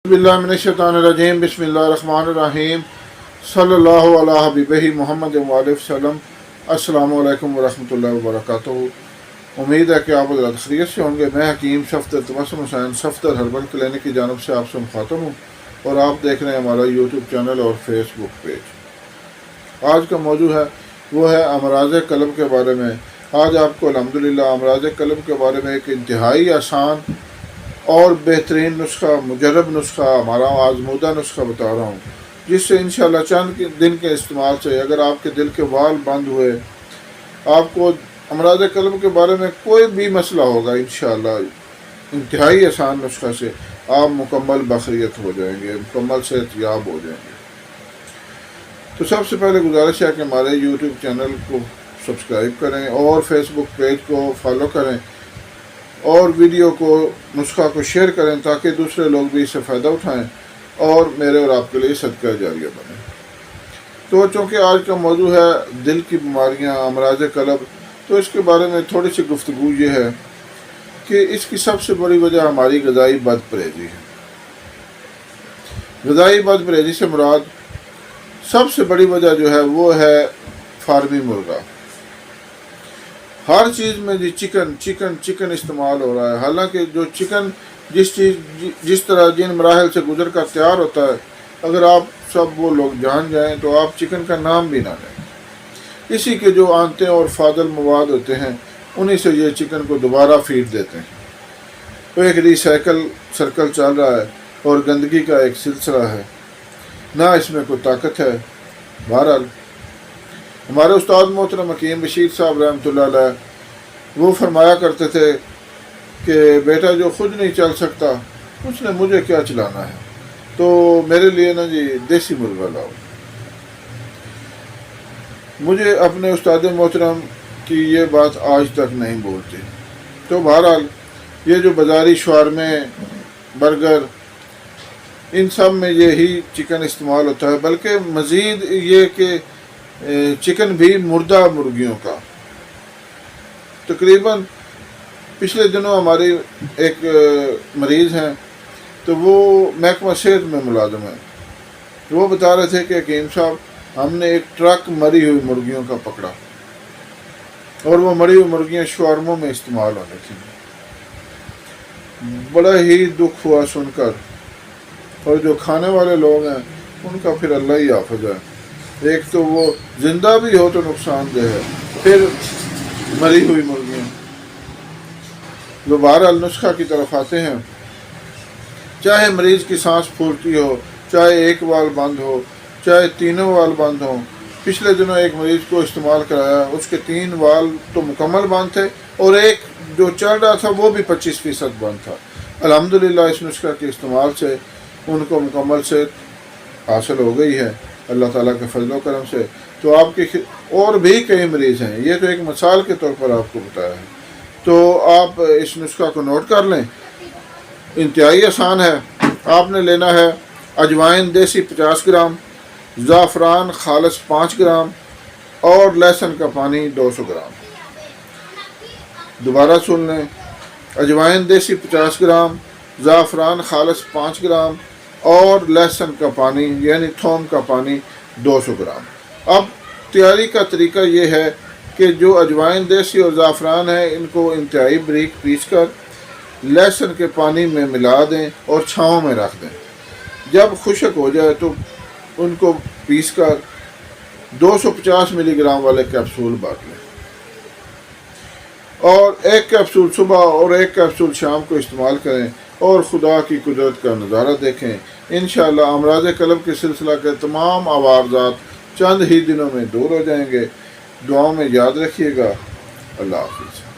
बिस्मिल्लाहिर्रहमानिर्रहीम बिस्मिल्लाहिर्रहमानिर्रहीम सल्लल्लाहु अला हबीबिही मोहम्मद व आलिहि वसल्लम। अस्सलामु अलैकुम वरहमतुल्लाहि वबरकातुहू। उम्मीद है कि आप हज़रात खैरियत से होंगे। मैं हकीम सफदर तबस्सुम हुसैन सफदर हर्बल क्लिनिक की जानब से आपसे मुखातब हूँ और आप देख रहे हैं हमारा यूट्यूब चैनल और फेसबुक पेज। आज का मौजू है वो है अमराज़ क़ल्ब के बारे में। आज आपको अल्हम्दुलिल्लाह अमराज़ क़ल्ब के बारे में एक इंतहाई आसान और बेहतरीन नुस्खा, मुजरब नुस्खा, हमारा आजमूदा नुस्खा बता रहा हूँ, जिससे इंशाअल्लाह चंद दिन के इस्तेमाल से अगर आपके दिल के वाल बंद हुए, आपको अमराज़ क़ल्ब के बारे में कोई भी मसला होगा, इंशाअल्लाह इंतहाई आसान नुस्खा से आप मुकम्मल बखरियत हो जाएंगे, मुकम्मल सेहतयाब हो जाएंगे। तो सबसे पहले गुजारिश है कि हमारे यूट्यूब चैनल को सब्सक्राइब करें और फेसबुक पेज को फॉलो करें और वीडियो को, नुस्खा को शेयर करें ताकि दूसरे लोग भी इससे फ़ायदा उठाएं और मेरे और आपके लिए सदका जारिया बने। तो चूँकि आज का मौजू है दिल की बीमारियां, अमराज़ क़ल्ब, तो इसके बारे में थोड़ी सी गुफ्तगू ये है कि इसकी सबसे बड़ी वजह हमारी ग़िज़ाई बदपरहेज़ी है। ग़िज़ाई बदपरहेज़ी से मुराद सबसे बड़ी वजह जो है वो है फार्मी मुर्गा। हर चीज़ में जी चिकन चिकन चिकन इस्तेमाल हो रहा है, हालांकि जो चिकन जिस तरह जिन मराहल से गुजर कर तैयार होता है, अगर आप सब वो लोग जान जाएं तो आप चिकन का नाम भी ना लें। इसी के जो आंते और फाजल मवाद होते हैं उन्हीं से ये चिकन को दोबारा फीड देते हैं। तो एक रिसाइकल सर्कल चल रहा है और गंदगी का एक सिलसिला है, ना इसमें कोई ताकत है। बहरहाल हमारे उस्ताद मोहतरम हकीम बशीर साहब रहमतुल्लाह अलैह वो फरमाया करते थे कि बेटा जो खुद नहीं चल सकता उसने मुझे क्या चलाना है, तो मेरे लिए ना जी देसी मुर्गा लाओ। मुझे अपने उस्ताद मोहतरम की ये बात आज तक नहीं बोलती। तो बहरहाल ये जो बाज़ारी शवारमे, बर्गर, इन सब में यही चिकन इस्तेमाल होता है, बल्कि मज़ीद ये कि चिकन भी मुर्दा मुर्गियों का। तकरीबन पिछले दिनों हमारी एक मरीज़ हैं, तो वो महकमा सेहत में मुलाजिम है। वो बता रहे थे कि हकीम साहब हमने एक ट्रक मरी हुई मुर्गियों का पकड़ा और वो मरी हुई मुर्गियाँ शवारमों में इस्तेमाल होने थी। बड़ा ही दुख हुआ सुनकर, और जो खाने वाले लोग हैं उनका फिर अल्लाह ही हाफ़िज़ है। एक तो वो जिंदा भी हो तो नुकसानदेह है, फिर मरी हुई मुर्गियाँ। दोबारा नुस्खा की तरफ आते हैं। चाहे मरीज़ की सांस फूलती हो, चाहे एक वाल बंद हो, चाहे तीनों वाल बंद हो। पिछले दिनों एक मरीज़ को इस्तेमाल कराया, उसके 3 वाल तो मुकम्मल बंद थे और एक जो चल रहा था वो भी 25% बंद था। अल्हम्दुलिल्लाह इस नुस्खा के इस्तेमाल से उनको मुकम्मल सेहत हासिल हो गई है अल्लाह ताला के फजल करम से। तो आपके और भी कई मरीज़ हैं, ये तो एक मिसाल के तौर पर आपको बताया है। तो आप इस नुस्खा को नोट कर लें, इंतहाई आसान है। आपने लेना है अजवाइन देसी 50 ग्राम, ज़ाफ़रान खालिस 5 ग्राम और लहसुन का पानी 200 ग्राम। दोबारा सुन लें, अजवाइन देसी 50 ग्राम, ज़ाफ़रान खालिस 5 ग्राम और लहसुन का पानी यानी थोम का पानी 200 ग्राम। अब तैयारी का तरीका ये है कि जो अजवाइन देसी और ज़ाफ़रान है इनको इंतहाई बारीक पीस कर लहसुन के पानी में मिला दें और छाँव में रख दें। जब खुश्क हो जाए तो उनको पीस कर 250 मिलीग्राम वाले कैप्सूल बांट लें और एक कैप्सूल सुबह और एक कैप्सूल शाम को इस्तेमाल करें और खुदा की कुदरत का नज़ारा देखें। इंशाअल्लाह अमराज़ क़ल्ब के सिलसिला के तमाम आवाज़ात चंद ही दिनों में दूर हो जाएंगे। दुआओं में याद रखिएगा। अल्लाह हाफ़िज़।